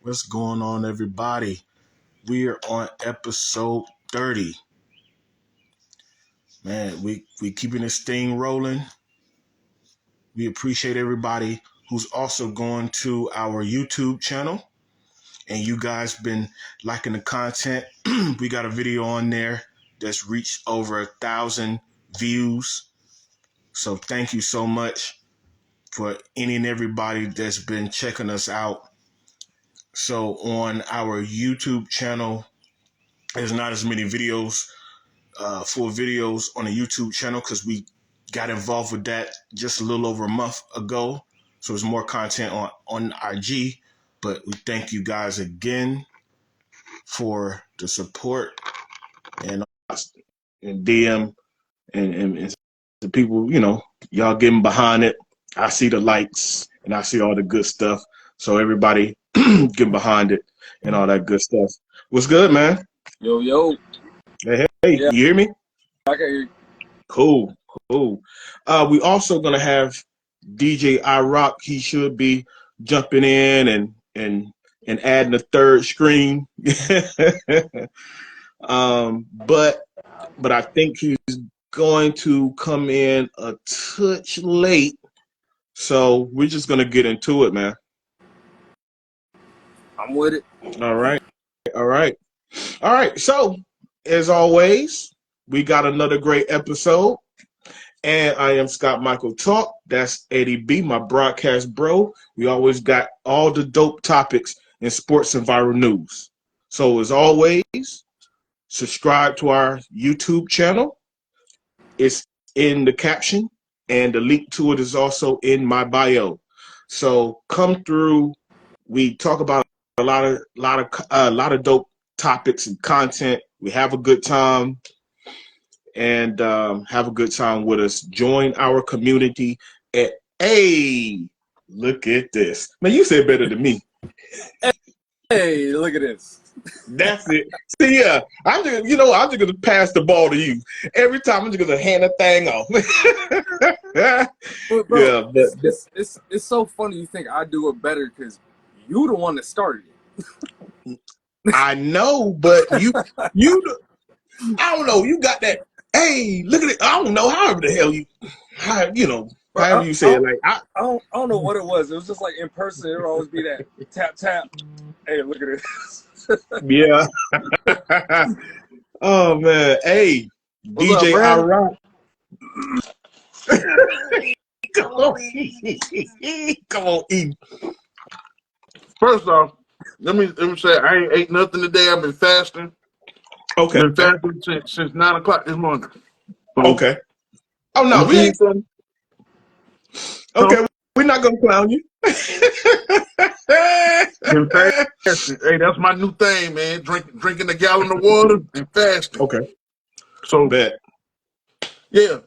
What's going on, everybody? We are on episode 30. Man, we keeping this thing rolling. We appreciate everybody who's also going to our YouTube channel. And you guys been liking the content. We got a video on there that's reached over 1,000 views. So thank you so much for any and everybody that's been checking us out. So on our YouTube channel, there's not as many videos, full videos on the YouTube channel because we got involved with that just a little over a month ago. So there's more content on IG. But we thank you guys again for the support and DM and the people, y'all getting behind it. I see the likes and I see all the good stuff. So everybody getting behind it and all that good stuff. What's good, man? Yo. Hey, Yeah. You hear me? I can hear you. Cool. We also gonna have DJ iRock. He should be jumping in and adding a third screen. But I think he's going to come in a touch late. So we're just gonna get into it, man. I'm with it. All right. So as always, we got another great episode. And I am Scott Michael Talk. That's Eddie B, my broadcast bro. We always got all the dope topics in sports and viral news. So as always, subscribe to our YouTube channel. It's in the caption, and the link to it is also in my bio. So come through. We talk about a lot of dope topics and content. We have a good time. And have a good time with us. Join our community at look at this. Man, you said better than me. Hey, look at this. That's it. See, yeah, I'm just gonna pass the ball to you. Every time I'm just gonna hand the thing off. But bro, yeah, it's so funny you think I do it better because you the one that started it. I know, but you I don't know, you got that. Hey, look at it. I don't know, however the hell however you say it. Like I don't know what it was. It was just like in person, it would always be that tap. Hey, look at this. Yeah. Oh man. Hey, What's DJ up, iRock. Come on, eat. First off, let me say I ain't ate nothing today. I've been fasting. Okay. Been fasting since 9 o'clock this morning. Okay. Oh no, we ain't something. Okay, we're not gonna clown you. Been fasting. Hey, that's my new thing, man. Drinking a gallon of water and fasting. Okay. So bet. Yeah.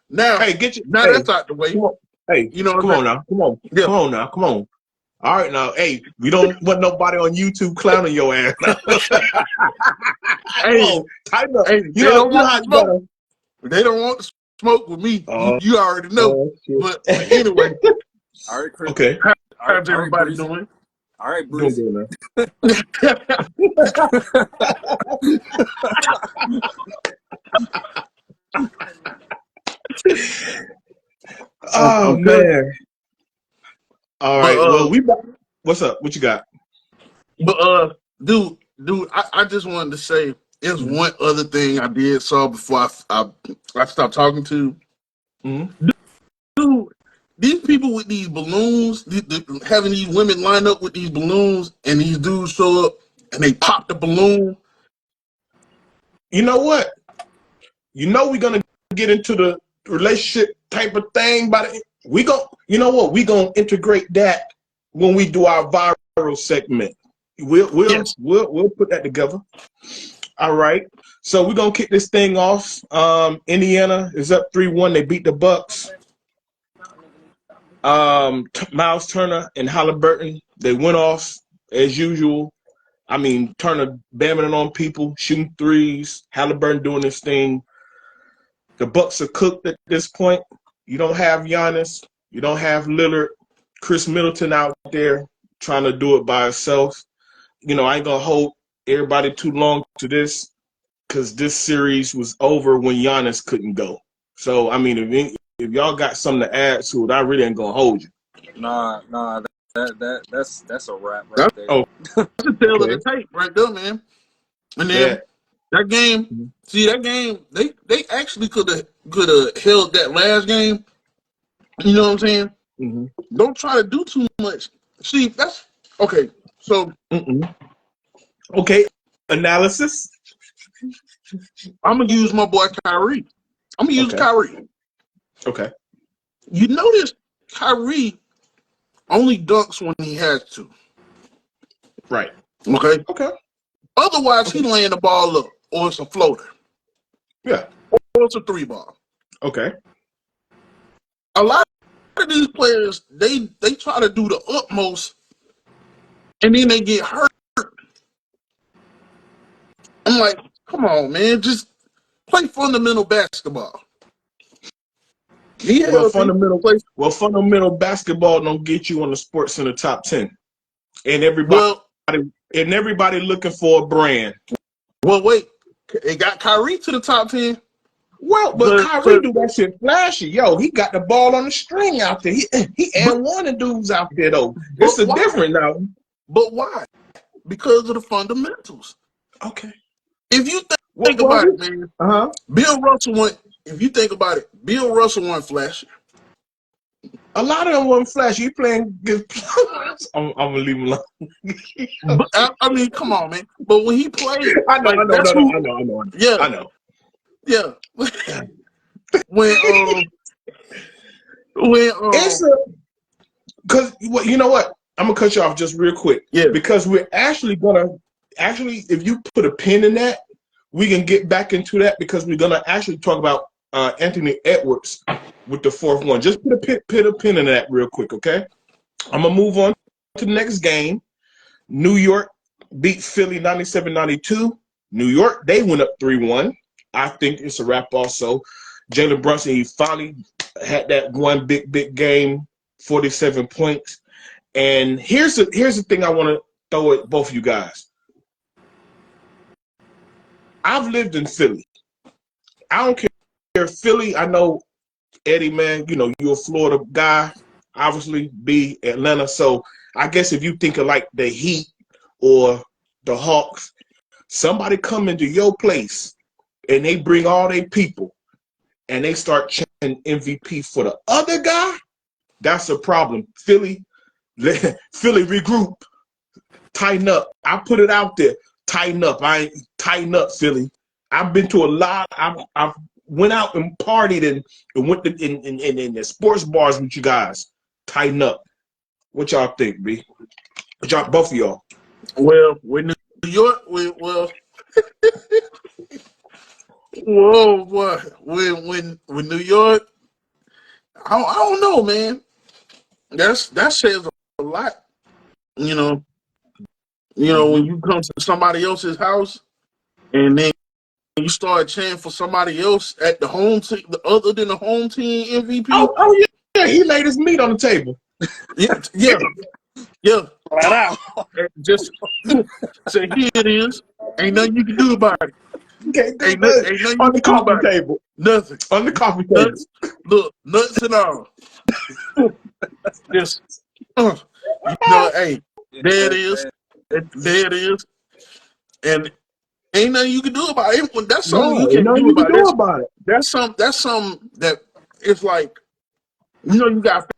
Now, hey, that's out the way. Hey, you know, come on now. Come on. All right now. Hey, we don't want nobody on YouTube clowning your ass. Hey, tighten up. Hey, they don't want to smoke with me. You already know. But anyway. All right, Chris. Okay. How's everybody doing? All right, Bruce. Doing oh man. All right. What's up? What you got? But dude, I just wanted to say there's one other thing I saw before I stopped talking to. Mm-hmm. Dude, these people with these balloons, having these women line up with these balloons, and these dudes show up and they pop the balloon. You know what? We're gonna get into the relationship type of thing, but we're gonna integrate that when we do our viral segment. We'll put that together. All right. So we're gonna kick this thing off. Indiana is up 3-1. They beat the Bucks. Miles Turner and Halliburton, they went off as usual. I mean, Turner bamming on people, shooting threes. Halliburton doing this thing. The Bucks are cooked at this point. You don't have Giannis. You don't have Lillard. Chris Middleton out there. trying to do it by herself. You know, I ain't gonna hold everybody too long to this because this series was over when Giannis couldn't go. So I mean, if y'all got something to add to it, I really ain't gonna hold you. Nah, that's a wrap right That's there. Oh, the tail of okay. the tape right there, man. And then That. that game, Mhm. see that game, they actually could have held that last game. You know what I'm saying? Mhm. Don't try to do too much. See, that's okay. So Mm-mm. Okay. Analysis. I'm gonna use my boy Kyrie. I'm gonna use Okay. Kyrie. Okay. You notice Kyrie only dunks when he has to. Right. Okay. Okay. Otherwise, he Okay. laying the ball up, or it's a floater, Yeah. or it's a three ball. Okay. A lot of these players, they try to do the utmost, and then they get hurt. I'm like, come on, man, just play fundamental basketball. Be Well, healthy. Play fundamental basketball don't get you on the Sports Center top 10, and well. everybody looking for a brand. Well, wait, it got Kyrie to the top 10. Well, but Kyrie Cause, do that shit flashy. Yo, he got the ball on the string out there. He but, and one of the dudes out there though. but It's a why? different now. But why? Because of the fundamentals. Okay. If you Well, think about we, it, man, uh-huh. Bill Russell went. If you think about it, Bill Russell won flashy. A lot of them wasn't flashy. He playing good. I'm gonna leave him alone. But I mean, come on, man. But when he played, I know, like I know, that's no, no, who. I know, I know, Yeah, I know. yeah. when when It's a because you know what? I'm gonna cut you off just real quick yeah. because we're actually gonna if you put a pin in that, we can get back into that because we're gonna actually talk about Anthony Edwards with the fourth one. Just put a pin in that real quick, okay? I'm gonna move on to the next game. New York beat Philly 97-92. New York, they went up 3-1. I think it's a wrap also. Jalen Brunson, he finally had that one big game, 47 points. And here's the thing I want to throw at both of you guys. I've lived in Philly. I don't care. Philly, I know Eddie, man, you know, you're a Florida guy, obviously, be Atlanta. So I guess if you think of like the Heat or the Hawks, somebody come into your place and they bring all their people and they start chanting MVP for the other guy, that's a problem. Philly, Philly regroup, tighten up. I put it out there, tighten up. I ain't tighten up, Philly. I've been to a lot. I've went out and partied and went to, in the sports bars with you guys. Tighten up. What y'all think, B? What y'all, both of y'all? Well, when New York, whoa, boy, when New York, I don't know, man. That says a lot. You know, when you come to somebody else's house and then you start cheering for somebody else at the home team, other than the home team MVP. Oh yeah, he laid his meat on the table. Yeah. Flat out. And just say here it is. Ain't nothing you can do about it. You can't do Ain't nothing nothing you on the can do coffee about it. table. Nothing. On the coffee table. Nuts. Look, nuts and all. Just hey, there it is. There it is. And ain't nothing you can do about it. That's something No, you ain't can't nothing do you can about do it. about it. That's something that it's like, you got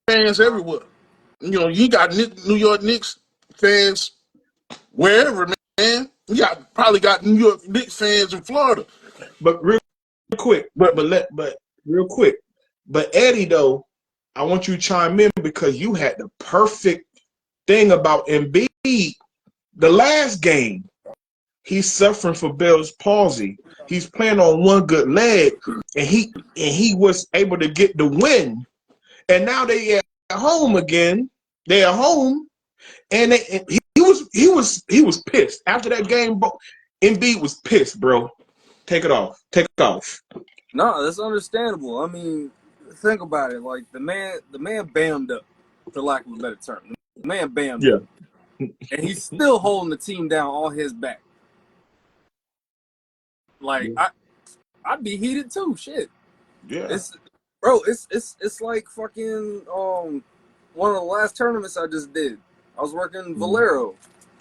fans everywhere. You got New York Knicks fans wherever, man. Probably got New York Knicks fans in Florida. But real quick, But but real quick. But Eddie though, I want you to chime in because you had the perfect thing about Embiid. The last game, he's suffering from Bell's palsy. He's playing on one good leg, and he was able to get the win. And now they at home again. They are home, and he was pissed after that game. Bro, Embiid was pissed, bro. Take it off. Take it off. No, that's understandable. I mean, think about it. Like the man bammed up, for lack of a better term. man bammed Yeah. him. And he's still holding the team down on his back. Like, I'd be heated too. Shit. Yeah. It's like fucking one of the last tournaments I just did. I was working Valero.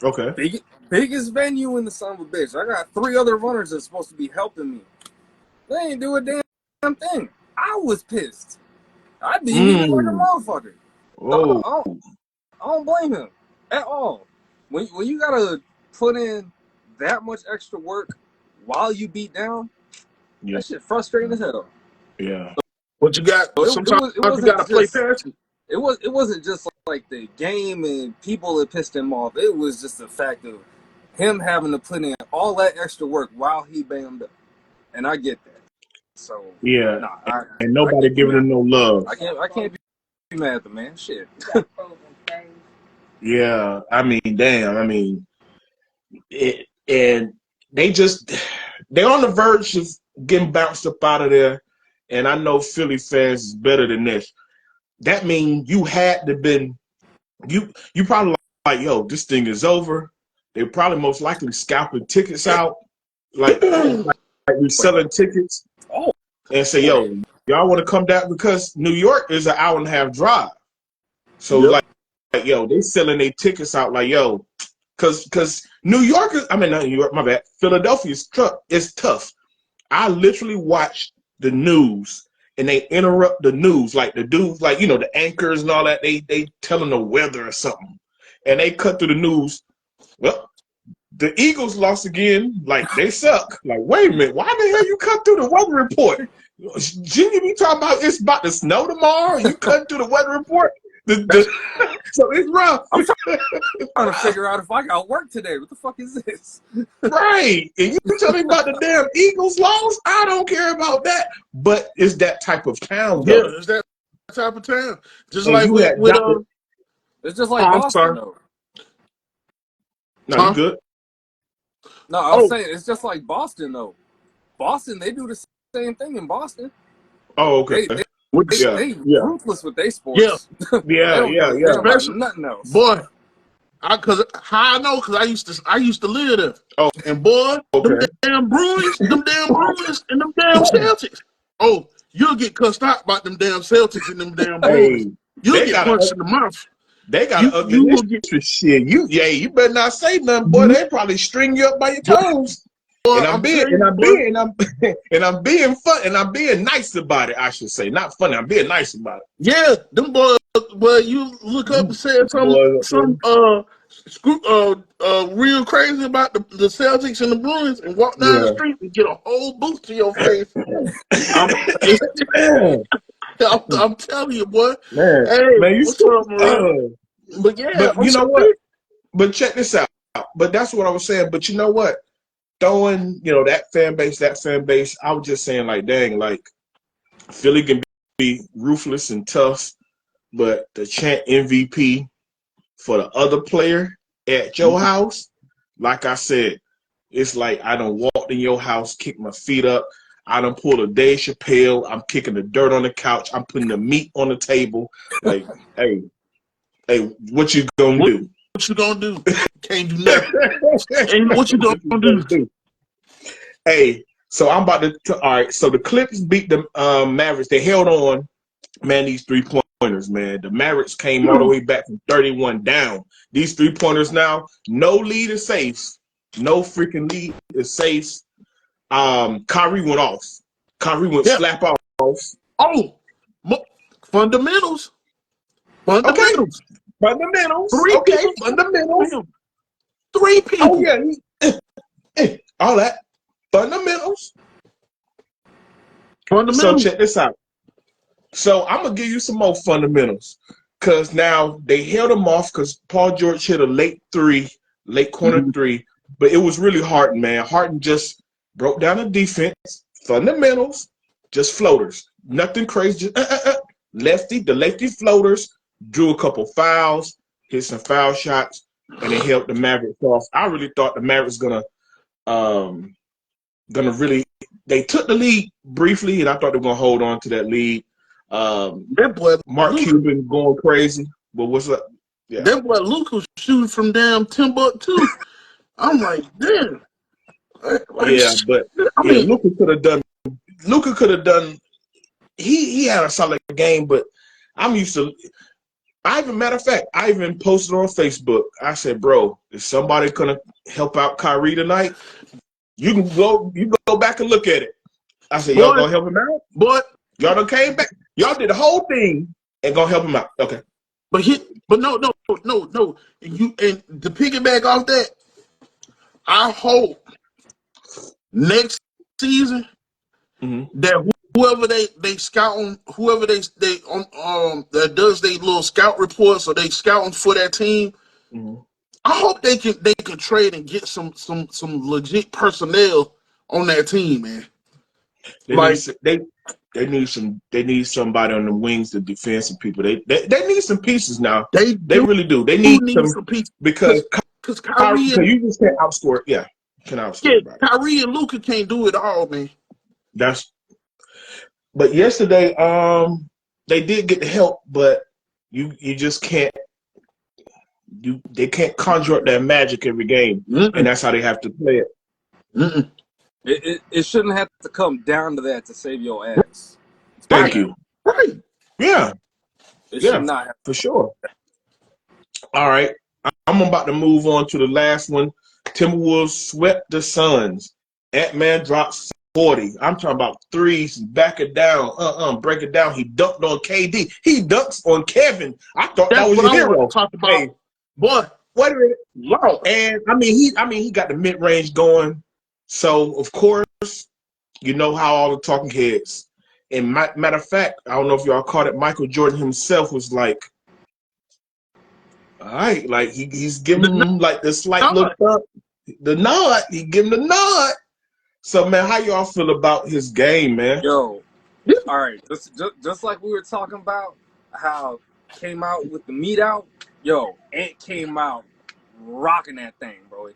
Okay. Biggest venue in the son of a bitch. I got 3 other runners that's supposed to be helping me. They ain't do a damn thing. I was pissed. I'd be heated like a motherfucker. Oh. I don't blame him at all. When you gotta put in that much extra work while you beat down, Yeah. that shit frustrating as hell. Yeah. But you got So sometimes it you wasn't gotta play just passion. it wasn't just like the game and people that pissed him off. It was just the fact of him having to put in all that extra work while he banged up, and I get that. So Yeah. nah, And I nobody can't be giving mad. him no love. I can't be mad at the man. Shit. Yeah. I mean, damn. I mean, and they're on the verge of getting bounced up out of there. And I know Philly fans is better than this. That means you had to been you probably like, yo, this thing is over. They probably most likely scalping tickets out, like we selling tickets, Oh, and say, yo, y'all want to come down because New York is an hour and a half drive. So Yep. like yo, they selling their tickets out like, yo, because New York is, I mean not New York, my bad. Philadelphia's is tough. I literally watched the news and they interrupt the news, like the dudes, like, you know, the anchors and all that, they telling the weather or something. And they cut through the news. Well, the Eagles lost again, like they suck. Like, wait a minute, why the hell you cut through the weather report? Shouldn't you be talking about it's about to snow tomorrow? You cut through the weather report? So it's rough. I'm trying to figure out if I got work today. What the fuck is this? Right. And you tell me about the damn Eagles loss? I don't care about that. But it's that type of town, Yeah, though. it's that type of town. Just And like you had with Dr. It's just like oh, I'm Boston, sorry. though. No, you good. No, I was saying it's just like Boston, though. Boston, they do the same thing in Boston. Oh, okay. They ruthless with their sports. Yeah. They don't give a damn about nothing else. Boy, because I used to live there. Oh, And boy, them okay. damn Bruins, and them damn Celtics. Oh, you'll get cussed out about them damn Celtics and them damn Bruins. Hey, You'll they get got punched in the mouth. an ugly You will get shit. You better not say nothing, boy. They probably string you up by your toes. boy, And I'm I'm telling you, boy. I'm being fun, and I'm being nice about it. I should say, not funny. I'm being nice about it. Yeah, them boys. But you look up and say real crazy about the Celtics and the Bruins, and walk down the Yeah. street and get a whole boot to your face. I'm I'm telling you, boy. Man, Hey, you what's up, Maria? But yeah, but I'm you know sorry. what? But check this out. But that's what I was saying. But you know what? Throwing, that fan base, I was just saying, like, dang, like, Philly can be ruthless and tough, but the chant MVP for the other player at your house, like I said, it's like I done walked in your house, kicked my feet up. I done pulled a Dave Chappelle. I'm kicking the dirt on the couch. I'm putting the meat on the table. Like, hey, what you gonna do? What you gonna do? Can't do nothing. And what you gonna do? Hey, so I'm about to all right. So the Clippers beat the Mavericks. They held on, man. These 3-pointers, man. The Mavericks came all the way back from 31 down. These 3-pointers now, no lead is safe. No freaking lead is safe. Kyrie went off. Kyrie went slap off. Oh, fundamentals. Okay, Fundamentals. fundamentals. Three Okay, people. fundamentals. Three people. Oh yeah, all that fundamentals. So Fundamentals. check this out. So I'm gonna give you some more fundamentals, cause now they held him off because Paul George hit a late corner three, but it was really Harden, man. Harden just broke down the defense, fundamentals, just floaters, nothing crazy. Just, the lefty floaters, drew a couple fouls, hit some foul shots, and it helped the Mavericks off. I really thought the Mavericks gonna really. They took the lead briefly, and I thought they were gonna hold on to that lead. That boy, Mark Cuban going crazy. But what's up? Yeah. That boy Luka was shooting from damn Timbuktu. I'm like, damn. Yeah, but I yeah, mean, Luka could have done. Luka could have done. He had a solid game, but I'm used to. Matter of fact, I even posted on Facebook. I said, "Bro, is somebody gonna help out Kyrie tonight? You can go. You go back and look at it." I said, "Y'all boy, gonna help him out? boy, Y'all done came back. Y'all did the whole thing and gonna help him out." Okay. but no. And to piggyback off that, I hope next season Mm-hmm. that whoever they scouting, whoever they that does their little scout reports or they scouting for that team, Mm-hmm. I hope they can trade and get some legit personnel on that team, man. They need Like they need somebody on the wings to defend some people. They need some pieces now. they They do really do. They need need some some pieces because because Kyrie and you just can't outscore. Yeah, can outscore yeah, everybody. Kyrie and Luka can't do it all, man. That's but yesterday they did get the help, but you just can't they can't conjure up that magic every game, and Mm-mm, that's how they have to play it. mm-mm. It shouldn't have to come down to that to save your ass. Let's put it Thank Right, that way. you. right. Yeah, It should yeah, not have. for sure. All right. I'm about to move on to the last one. Timberwolves swept the Suns. Ant-Man drops 40. I'm talking about threes. Back it down. Break it down. He dunked on KD. He dunks on Kevin. I thought that That's was what your I want to hero. talk about. Hey, Boy, wait a minute. Lord. And he got the mid-range going. So of course, you know how all the talking heads. And matter of fact, I don't know if y'all caught it. Michael Jordan himself was like, all right, like he's giving The him like the slight look nod. up, the nod. He give him the nod. So man, how y'all feel about his game, man? Yo, all right. Just like we were talking about how came out with the meat out. Yo, Ant came out rocking that thing, bro.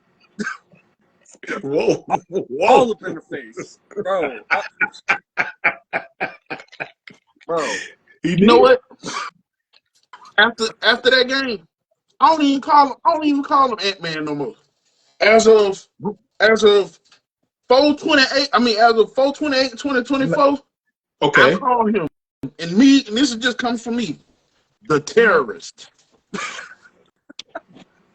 Whoa, All whoa. up in the face, bro. Bro, He You know did. what? After that game, I don't even call him Ant-Man no more. As of as of 428, I mean as of 428 2024, I Okay. call him and this is just comes from me, the terrorist.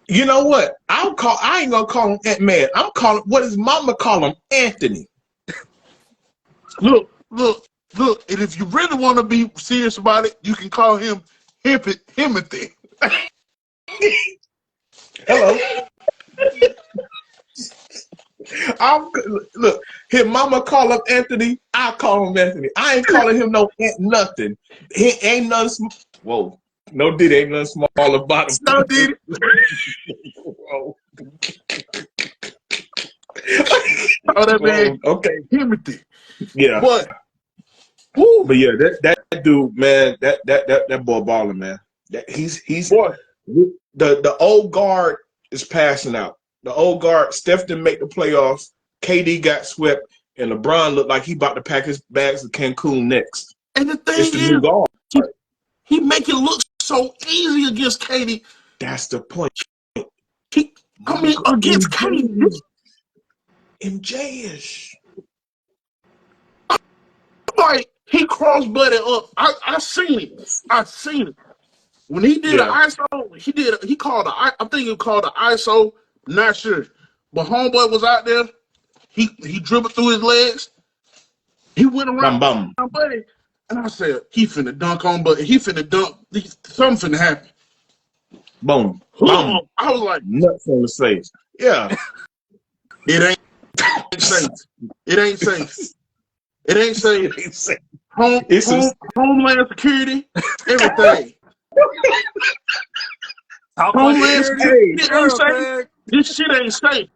You know what? I ain't gonna call him Ant Man. I'm calling what his mama call him Anthony. Look, look, look, and if you really want to be serious about it, you can call him Himothy. Hello. I'm look. His mama call him Anthony. I call him Anthony. I ain't calling him no Ant nothing. He ain't nothing. Whoa. No, did ain't nothing small about him. No, did it? Whoa. Oh, that man, Whoa. Okay. Himothy. Yeah. But, whoo, But yeah, that dude, man, that boy balling, man. That he's boy, the old guard is passing out. The old guard, Steph didn't make the playoffs. KD got swept, and LeBron looked like he about to pack his bags to Cancun next. and the It's thing the new is, guard. he make it look so easy against Katie. That's the point. I mean, Michael against Katie, MJ-ish. like he cross-butted up. I seen it. I seen it. When he did an Yeah. ISO, he called I think he called the ISO. Not sure, but homeboy was out there. He dribbled through his legs. He went Bum around bum. my buddy, and I said, he finna dunk on, but he finna dunk. Something finna happen. Boom. Bum. I was like, Nuts on his face. Yeah. it ain't safe. It ain't safe. It ain't safe. It's some Homeland Security, everything. top flight Homeland security. Security hey. ain't Girl, safe. man. This shit ain't safe.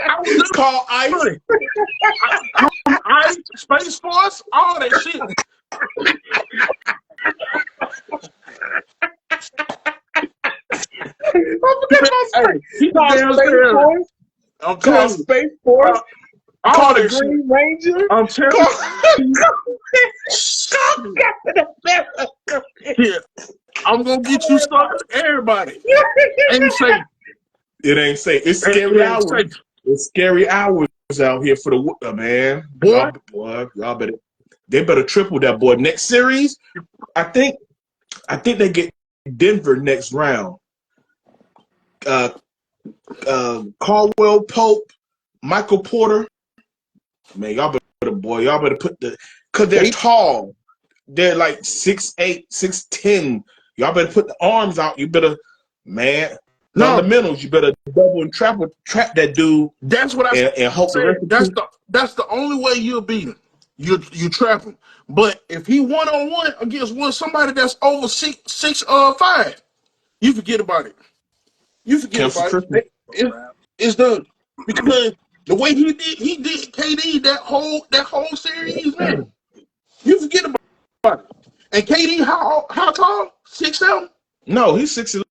I was It's called ice. good. Ice, Space Force, all that shit. I forgot about Hey, space. he Called Space downstairs. Force. I'm Called telling you, Space Force. all Called the that shit. Green Ranger. I'm telling Called, you. called Yeah, I'm gonna get you started. Everybody ain't safe. It ain't safe. It's It scary ain't hours. safe, It's scary hours out here for the man. boy. Y'all better. They better triple that, boy. Next series, I think they get Denver next round. Uh, Caldwell Pope, Michael Porter. Man, y'all better put cause they're tall. They're like 6'8", 6'10". Y'all better put the arms out. You better, man, No, fundamentals. You better double and trap that dude that's what I and hope the said. rest of the team. That's the only way you'll beat him. You trap him. But if he 1-on-1 against somebody that's over 6'5", you forget about it. You forget Cancel about Christmas. it. It's done because the way he did KD that whole series, man. You forget about it. And KD, how tall? 6'7"? No, he's 6'11".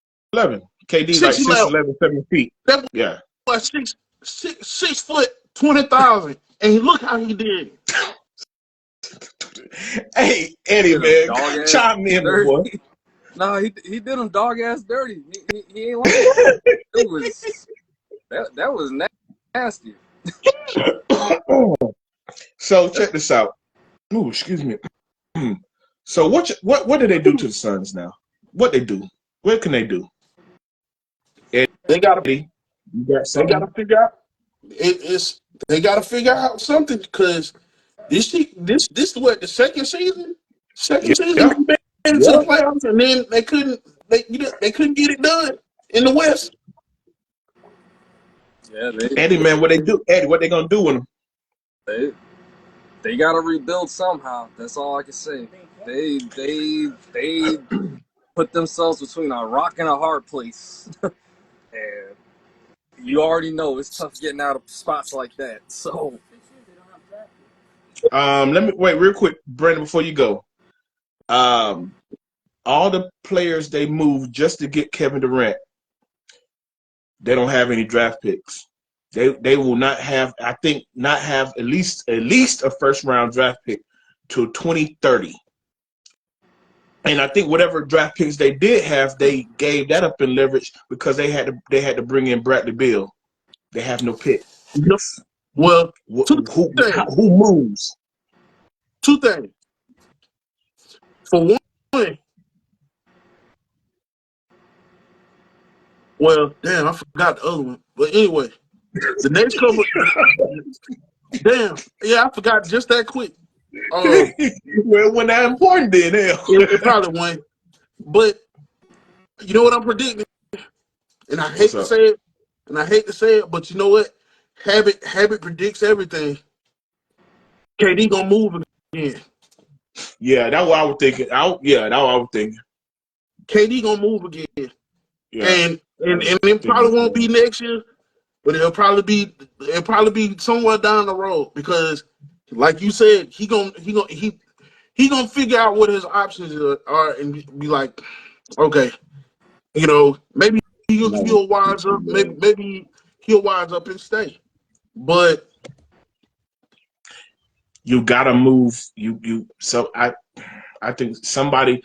KD like 6'11". 6'11", 7 feet. That Yeah. was 6'20", 20,000. And look how he did. Hey, Eddie, man, Dog ass chime in, my boy. dirty. No, he did him dog ass dirty. He ain't lying. It was that was nasty. So check this out. Oh, excuse me. So what do they do to the Suns now? What they do? What can they do? They gotta Eddie, you got they gotta something? figure out they gotta figure out something because this what the second season? Second season Yeah, they made it to the yeah. playoffs and then they couldn't get it done in the West. Yeah, Eddie, man, what they do? Eddie, what they gonna do with him? they got to rebuild somehow. That's all I can say. They put themselves between a rock and a hard place, and you already know it's tough getting out of spots like that. So Let me wait real quick, Brandon, before you go. Um, all the players they moved just to get Kevin Durant, they don't have any draft picks. They will not have. I think not have at least a first round draft pick till 2030. And I think whatever draft picks they did have, they gave that up in leverage because they had to bring in Bradley Beal. They have no picks. No, well, two things. Who moves? Two things. For one, well, damn, I forgot the other one. But anyway, the next couple. Damn, yeah, I forgot just that quick. Well, when that important, then hell. It probably won't. But you know what I'm predicting, and I What's hate to up? say it, but you know what? Habit predicts everything. KD gonna move again. Yeah, that's what I was thinking. That's what I was thinking. KD gonna move again, Yeah, and I and, was and it thinking probably the won't be same. next year, but it'll probably be somewhere down the road because, like you said, he gonna figure out what his options are and be like, okay, maybe he'll wise up, maybe he'll wise up and stay, but You gotta move. So I think somebody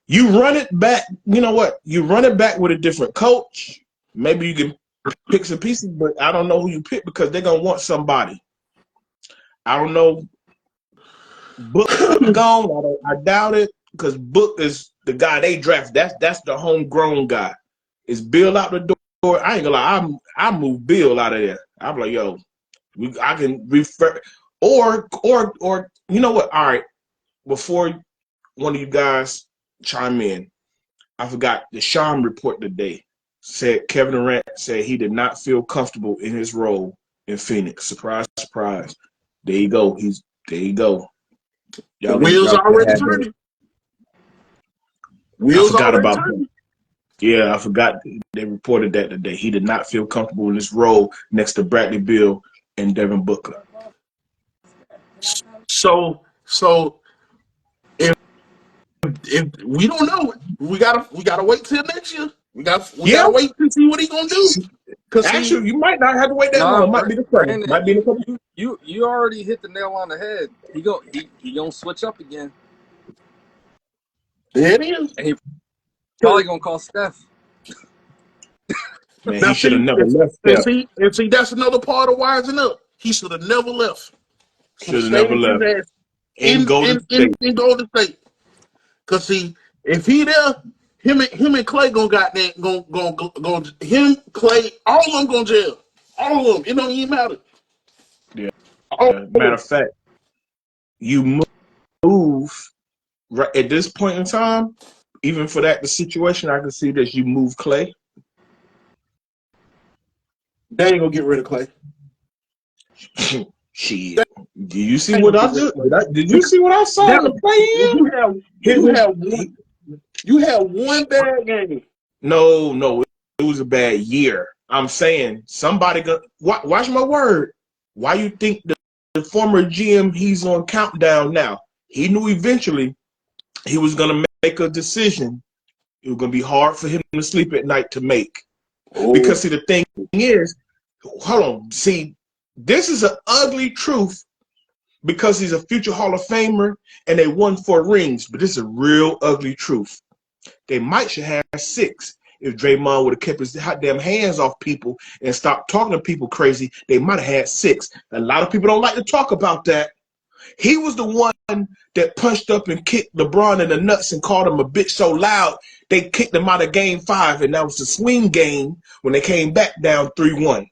you run it back. You know what? You run it back with a different coach. Maybe you can pick some pieces, but I don't know who you pick because they're gonna want somebody. I don't know. Book gone. I doubt it because Book is the guy they draft. That's the homegrown guy. Is Bill out the door? I ain't gonna lie. I move Bill out of there. I'm like, yo, I can refer or you know what? All right, before one of you guys chime in, I forgot the Sean report today said Kevin Durant said he did not feel comfortable in his role in Phoenix. Surprise, surprise. There you go. There you go. the Y'all wheels can already have that. turning. I Wheels forgot already about that. turning. Yeah, I forgot they reported that today. He did not feel comfortable in his role next to Bradley Beal and Devin Booker. So if we don't know it, we gotta wait till next year. We Yeah, gotta wait to see what he gonna do. Cause see, actually, you might not have to wait that nah, long. Might be the summer. Brandon, Might be the summer. you already hit the nail on the head. He gonna switch up again. There it is. And he probably gonna call Steph. Man, he Now should have see, never left there. and see, that's another part of wising up. He should have never left. Should have Should have stayed never his left. ass In Golden State. in Golden State. Cause see, if he there, him and Clay gonna goddamn going him Clay all of them gonna jail. All of them. It don't even matter. Yeah. All of Matter them. of fact, you move right at this point in time. Even for the situation, I can see that you move Clay. They ain't gonna get rid of Clay. Shit. Did you see They ain't what gonna I get rid of just? Clay. Did you see what I saw in That the play-in? It you was have one you have one bad game. no. It was a bad year. I'm saying somebody got. Watch my word. Why you think the former GM he's on countdown now? He knew eventually he was gonna make a decision. It was gonna be hard for him to sleep at night to make. Oh, Because see, the thing is, hold on. See, this is an ugly truth because he's a future Hall of Famer and they won 4 rings. But this is a real ugly truth. They might should have 6. If Draymond would have kept his damn hands off people and stopped talking to people crazy, they might have had 6. A lot of people don't like to talk about that. He was the one that punched up and kicked LeBron in the nuts and called him a bitch so loud they kicked him out of game 5, and that was the swing game when they came back down 3-1.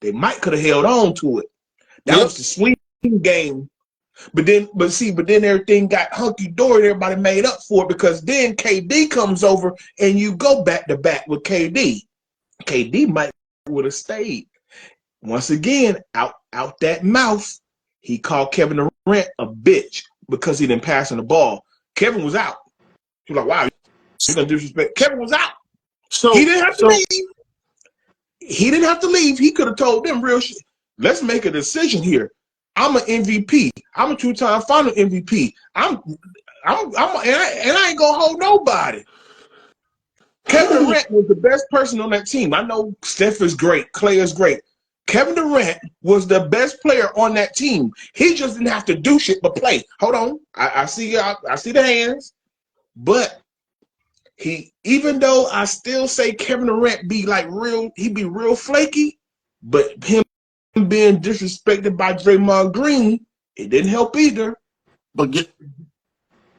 They might could have held on to it. That yep. was the swing game. But then everything got hunky dory. Everybody made up for it because then KD comes over and you go back to back with KD. KD might would have stayed. Once again, out that mouth, he called Kevin Durant a bitch because he didn't pass on the ball. Kevin was out. He was like, "Wow, you're gonna disrespect." Kevin was out. He So didn't have to leave. He didn't have to leave. He could have told them real shit. Let's make a decision here. I'm an MVP. I'm a 2-time final MVP. And I ain't gonna hold nobody. Kevin Durant was the best person on that team. I know Steph is great, Clay is great. Kevin Durant was the best player on that team. He just didn't have to do shit but play. Hold on, I see the hands, but even though I still say Kevin Durant be like real, he be real flaky, but him being disrespected by Draymond Green, it didn't help either. but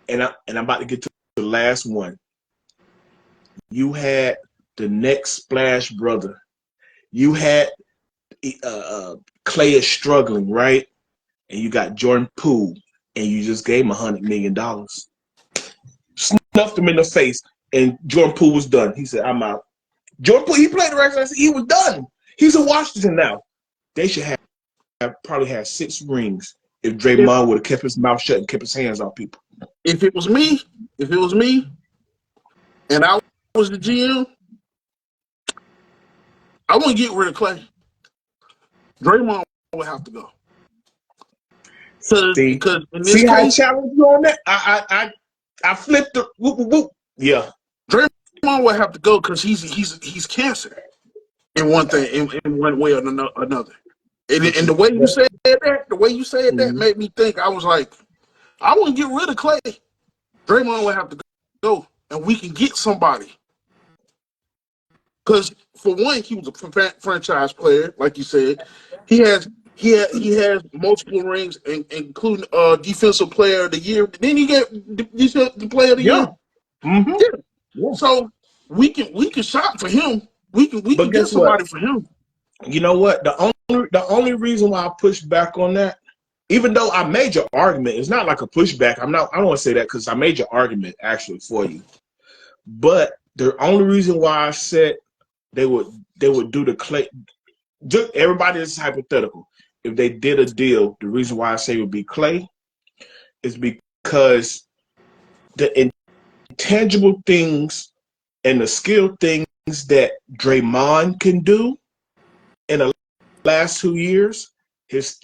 And I'm about to get to the last one. You had the next Splash brother. You had Clay is struggling, right? And you got Jordan Poole, and you just gave him $100 million. Snuffed him in the face, and Jordan Poole was done. He said, "I'm out." Jordan Poole, he played the rest of the season. He was done. He's in Washington now. They should have probably had 6 rings if if Draymond would have kept his mouth shut and kept his hands off people. if it was me, and I was the GM, I wouldn't get rid of Clay. Draymond would have to go. See, Because in this see how I case, challenged you on that? I flipped the whoop, whoop, whoop. Yeah. Draymond would have to go because he's cancer in one thing, in one way or another. And the way you said that, Mhm. made me think. I was like, I wouldn't get rid of Clay. Draymond would have to go, and we can get somebody. Because for one, he was a franchise player, like you said. He has multiple rings, including defensive player of the year. Then you get the player of the year. Yeah. Mm-hmm. Yeah. Yeah. So we can shop for him. We But can get guess what? somebody for him. You know what? The only reason why I pushed back on that, even though I made your argument, it's not like a pushback. I don't want to say that because I made your argument actually for you. But the only reason why I said they would do the Clay. Everybody is hypothetical. If they did a deal, the reason why I say it would be Clay is because the intangible things and the skill things that Draymond can do in the last 2 years has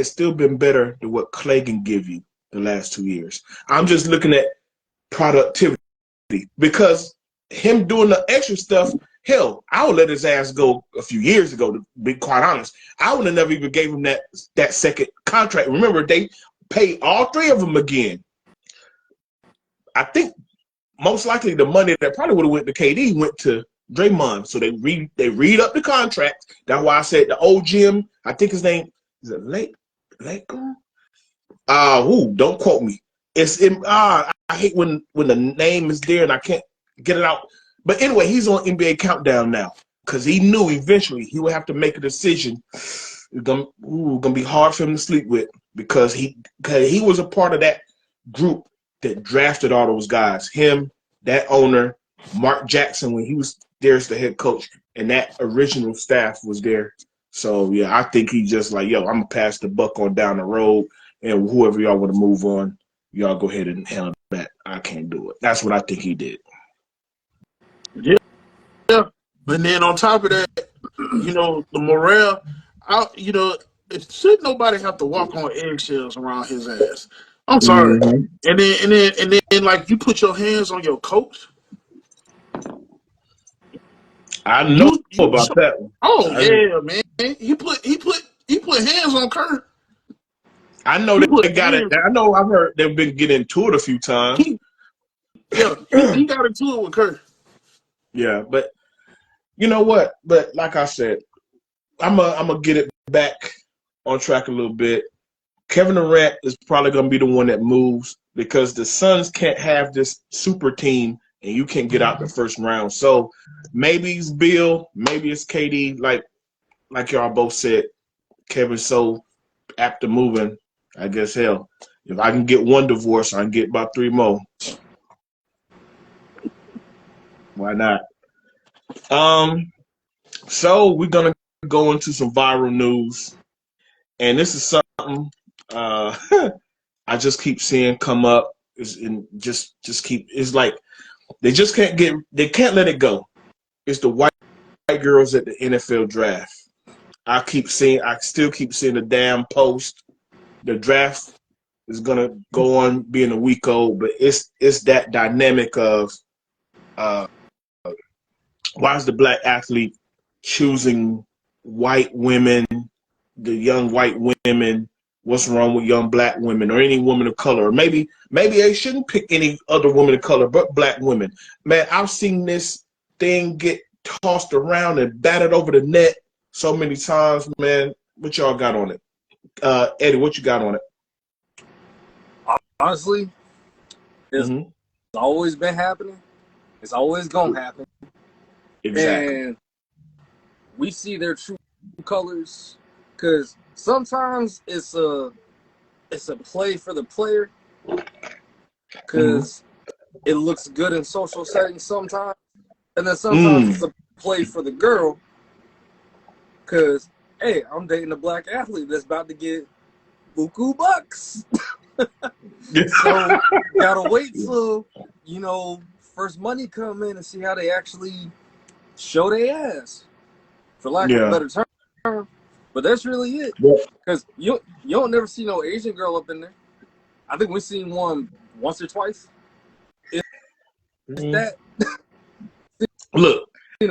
still been better than what Clay can give you the last 2 years. I'm just looking at productivity because him doing the extra stuff, hell, I would let his ass go a few years ago, to be quite honest. I would have never even gave him that second contract. Remember, they paid all 3 of them again. I think most likely the money that probably would have went to KD went to Draymond. So they read up the contract. That's why I said the old Jim. I think his name is it Laker. Don't quote me. It's in. I hate when the name is there and I can't get it out. But anyway, he's on NBA Countdown now because he knew eventually he would have to make a decision. It's gonna be hard for him to sleep with because he was a part of that group that drafted all those guys. Him, that owner, Mark Jackson when he was there as the head coach, and that original staff was there. So yeah, I think he just like, yo, I'm gonna pass the buck on down the road, and whoever y'all want to move on, y'all go ahead and handle that. I can't do it. That's what I think he did. Yeah. And then on top of that, the morale, should nobody have to walk on eggshells around his ass? I'm sorry. Mm-hmm. And then, like you put your hands on your coach. I know about So, that one. oh yeah, man. He put hands on Kerr. I know He they put got it. hands. I know I've heard they've been getting into it a few times. He got into it with Kerr. Yeah, but you know what? But like I said, I'm gonna get it back on track a little bit. Kevin Durant is probably gonna be the one that moves because the Suns can't have this super team and you can't get out the first round. So maybe it's Bill, maybe it's KD. Like y'all both said, Kevin's so apt to moving. I guess hell, if I can get one divorce, I can get about 3 more. Why not? So we're gonna go into some viral news, and this is something I just keep seeing come up. Is in just keep. It's like they can't let it go. It's the white girls at the NFL draft. I still keep seeing the damn post. The draft is gonna go on being a week old, but it's that dynamic of why is the black athlete choosing white women, the young white women? What's wrong with young black women or any woman of color? Or maybe they shouldn't pick any other woman of color but black women. Man, I've seen this thing get tossed around and batted over the net so many times, man. What y'all got on it? Eddie, what you got on it? Honestly, it's always been happening. It's always gonna happen. Exactly. And we see their true colors because sometimes it's a play for the player because it looks good in social settings sometimes, and then sometimes it's a play for the girl because hey, I'm dating a black athlete that's about to get buku bucks. So gotta wait till first money come in and see how they actually show their ass, for lack of a better term. But that's really it. Because you don't never see no Asian girl up in there. I think we've seen one once or twice. It's that. Look,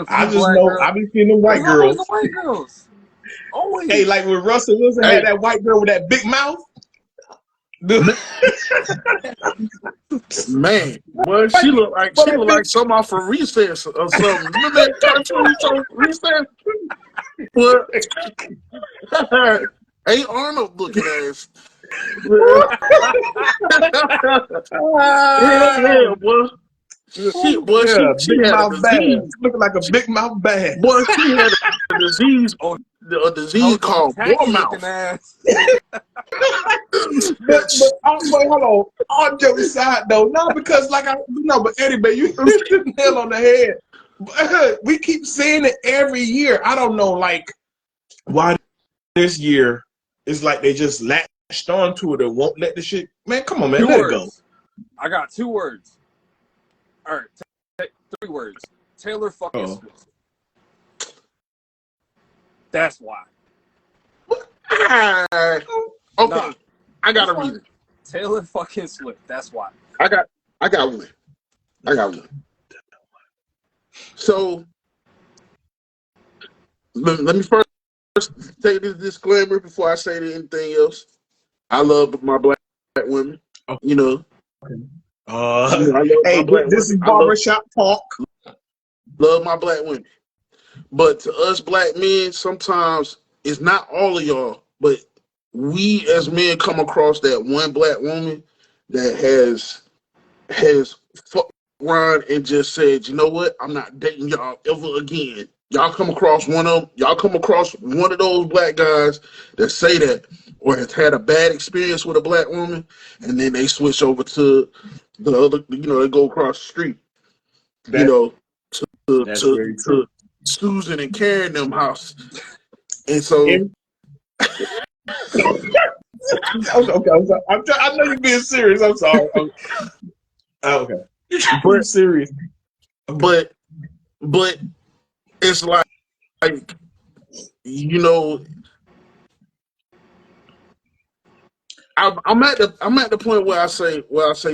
I just know I've been seeing the white girls. The white girls. Always. Hey, like when Russell Wilson had that white girl with that big mouth. Man, well, she looked like something off of Recess or something. Remember that cartoon on Recess? Well, hey, Arnold looking ass. Yeah, boy. She had a disease. Looking like a big mouth bass. Boy, she had a disease. A disease called war mouth. but hold on. On Joe's side though, no, because but Eddie, man, you hit the nail on the head. We keep saying it every year. I don't know, like why this year it's like they just latched onto it and won't let the shit. Man, come on, man, let it go. I got 2 words. All right, 3 words. Taylor fucking Swift. That's why. Okay, nah, I gotta read it. Taylor fucking Swift. That's why. I got one. So let me first take this disclaimer before I say anything else. I love my black women. Okay. You know, I love my Hey, black this women. is I barbershop talk. love my black women. But to us black men, sometimes it's not all of y'all, but we as men come across that one black woman that has fucked around and just said, you know what, I'm not dating y'all ever again. Y'all come across one of those black guys that say that or has had a bad experience with a black woman, and then they switch over to the other, they go across the street, you That know, that's to very true. Susan and Karen them house. And so And, okay, I'm sorry. I know you're being serious. I'm sorry. Okay, I'm but serious. Okay. but but it's like you know I'm at the point where I say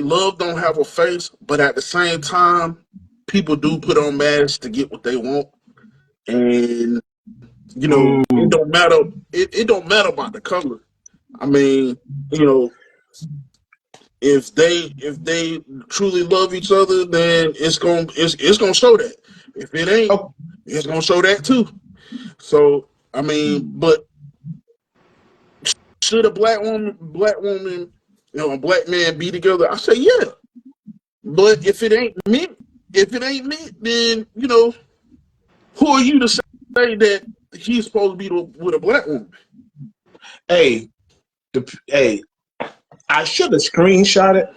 love don't have a face, but at the same time, people do put on masks to get what they want, and it Mm. don't matter. It don't matter about the color. I mean, you know, if they truly love each other, then it's gonna show that. If it ain't, Oh, it's gonna show that too. So I mean, but should a a black man be together? I say yeah. But if it ain't me, then who are you to say that he's supposed to be with a black woman? hey, hey, I should have screenshotted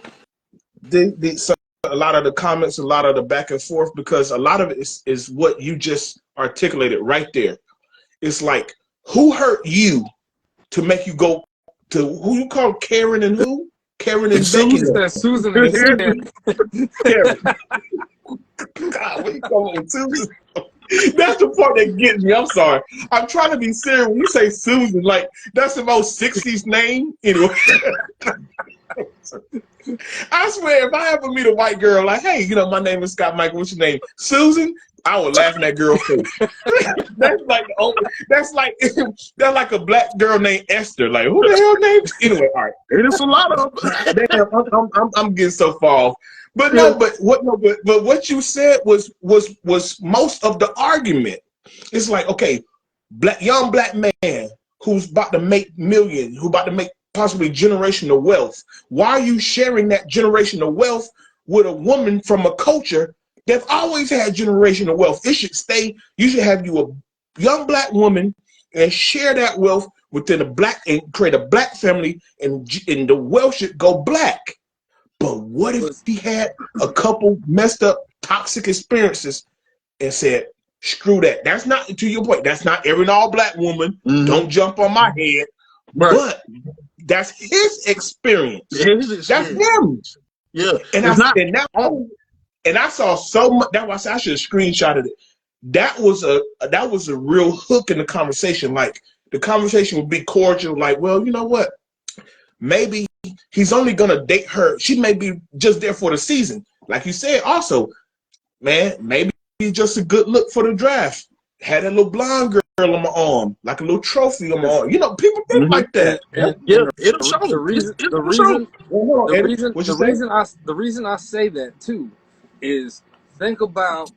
a lot of the comments, a lot of the back and forth, because a lot of it is what you just articulated right there. It's like, who hurt you to make you go to who you call Karen and who? Karen and Becky. He said Susan and And Karen. Susan, Karen. God, what you call it, Susan? That's the part that gets me. I'm sorry. I'm trying to be serious. When you say Susan, like that's the most 60s name. Anyway. I swear, if I ever meet a white girl, like, hey, my name is Scott Michael, what's your name? Susan, I would laugh in that girl's face. That's like that's like a black girl named Esther. Like, who the hell named? Anyway, all right. It's a lot of them. Damn, I'm getting so far off. But Yeah. no, but what you said was most of the argument. It's like, okay, young black man who's about to make millions, who about to make possibly generational wealth. Why are you sharing that generational wealth with a woman from a culture that always had generational wealth? It should stay. You should have you a young black woman and share that wealth within a black and create a black family, and the wealth should go black. But what if he had a couple messed up toxic experiences and said, screw that? That's not, to your point, that's not every and all black woman. Mm-hmm. Don't jump on my head. Right. But that's his experience. That's him. Yeah. And I saw so much. That's why I said I should have screenshotted it. That was a real hook in the conversation. Like, the conversation would be cordial, like, well, you know what? Maybe he's only gonna date her. She may be just there for the season. Like you said, also, man, maybe he's just a good look for the draft. Had a little blonde girl on my arm, like a little trophy on my arm. People think like that. It'll show. The reason I say that too is, think about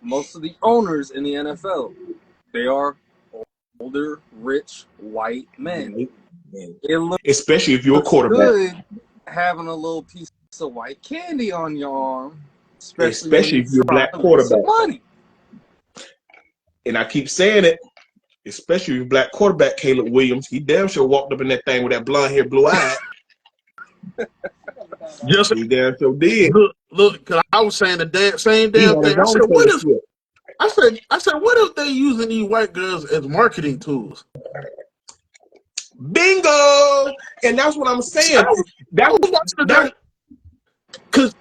most of the owners in the NFL. They are older, rich, white men. It looks especially if you're a quarterback. Good having a little piece of white candy on your arm, especially if you're a black quarterback. Money. And I keep saying it, especially if you're a black quarterback, Caleb Williams. He damn sure walked up in that thing with that blonde hair, blue eye. Just he damn sure did. Look, because I was saying the same damn thing. I said, what if they using these white girls as marketing tools? Bingo! And that's what I'm saying. Cause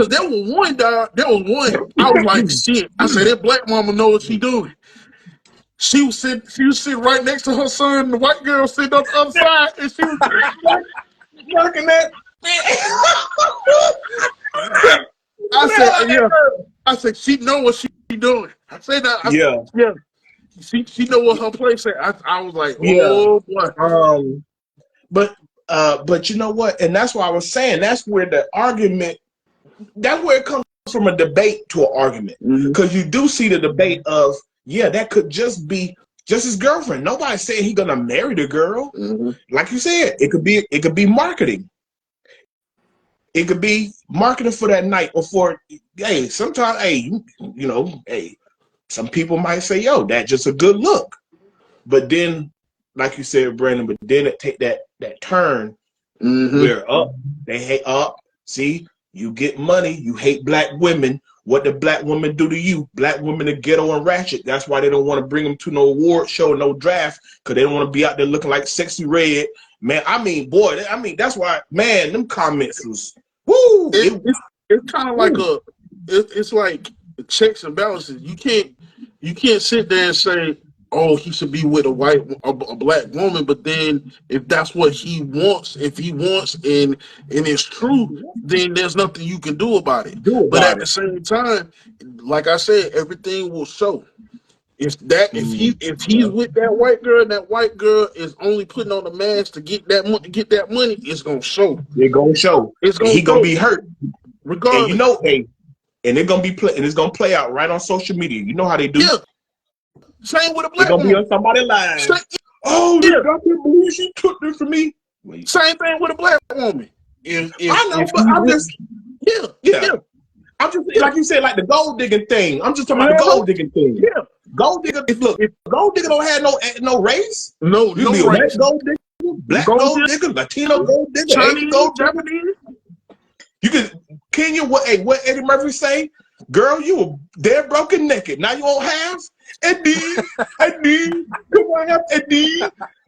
there was one. I was like, shit. I said, that black mama know what she doing. She was sitting right next to her son. The white girl sitting on the other side, and she was working that. I said, she know what she doing. I said that. Yeah. She know what her place at. I was like, oh boy. But you know what? And that's why I was saying that's where the argument that's where it comes from, a debate to an argument. Because you do see the debate of, yeah, that could just be just his girlfriend. Nobody's saying he's gonna marry the girl. Like you said, it could be marketing. It could be marketing for that night, or for, hey, sometimes, hey, you know, hey, some people might say, yo, that's just a good look. But then, like you said, Brandon, but then it take that turn where they hate up. See, you get money, you hate black women. What the black women do to you? Black women are ghetto and ratchet. That's why they don't want to bring them to no award show, no draft, because they don't want to be out there looking like Sexy Red. Man, I mean, boy, I mean, that's why, man, them comments was, woo. It's kind of like it's like checks and balances. You can't sit there and say, oh, he should be with a black woman, but then if that's what he wants, and it's true, then there's nothing you can do about it. But at the same time, like I said, everything will show. If he's with that white girl, and that white girl is only putting on the mask to get that money, it's gonna show. It's gonna show. It's gonna, he gonna be hurt, regardless. And you know, hey, and they're gonna be and it's gonna play out right on social media. You know how they do. Yeah. Same with a black woman. They're gonna woman. be on somebody's live. Oh, yeah. I can't believe she took this from me. Same thing with a black woman. I know, but I'm just yeah. I'm just like you said, like the gold digging thing. I'm just talking about the gold digging thing. Yeah, gold digger. Look, gold digger don't have no race. No race. Gold digger, black gold digger, Latino gold digger, Asian gold digger. You can Kenya. What Eddie Murphy say? Girl, you were dead broken naked. Now you won't have Eddie. Come on, have Eddie.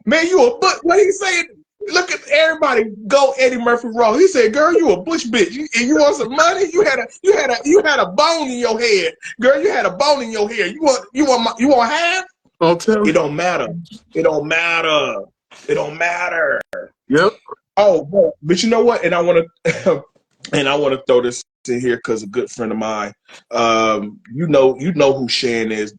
Man, you a but what he saying? Look at everybody go Eddie Murphy wrong. He said, "Girl, you a bush bitch, and you want some money? You had a bone in your head, girl. You had a bone in your head. You want half? Don't tell me. It don't matter. It don't matter. It don't matter. Yep. Oh, but you know what? And I want to throw this in here because a good friend of mine, you know who Shan is,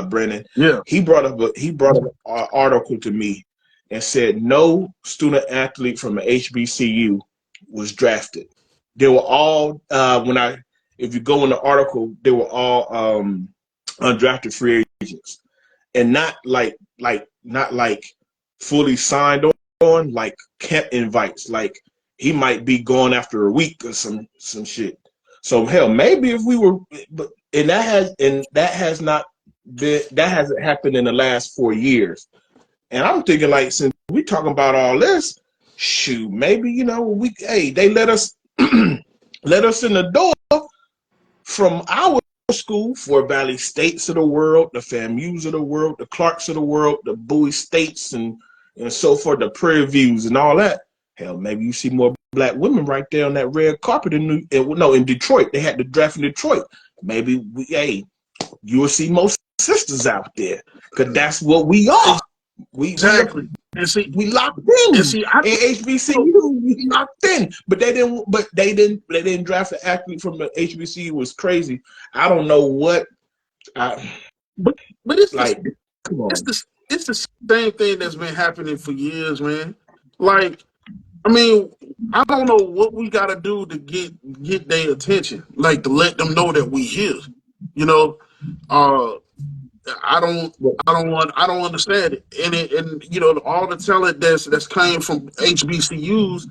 Brennan. Yeah. He brought up an article to me and said no student athlete from an HBCU was drafted. They were all if you go in the article, they were all undrafted free agents, and not like fully signed on, like camp invites. Like he might be gone after a week or some shit. So hell, maybe if we were, but that hasn't happened in the last 4 years. And I'm thinking, like, since we talking about all this, shoot, maybe, they let us let us in the door from our school, for Valley States of the world, the FAMUs of the world, the Clarks of the world, the Bowie States and so forth, the Prairie Views and all that. Hell, maybe you see more black women right there on that red carpet in Detroit. They had the draft in Detroit. Maybe you will see most sisters out there, because that's what we are. Exactly. We locked in. And see, in HBCU, we locked in. But they didn't draft an athlete from the HBCU. It was crazy. I don't know what. But it's like, come on. It's the same thing that's been happening for years, man. Like, I mean, I don't know what we got to do to get their attention. Like, to let them know that we here. I don't understand it, and all the talent that's came from HBCUs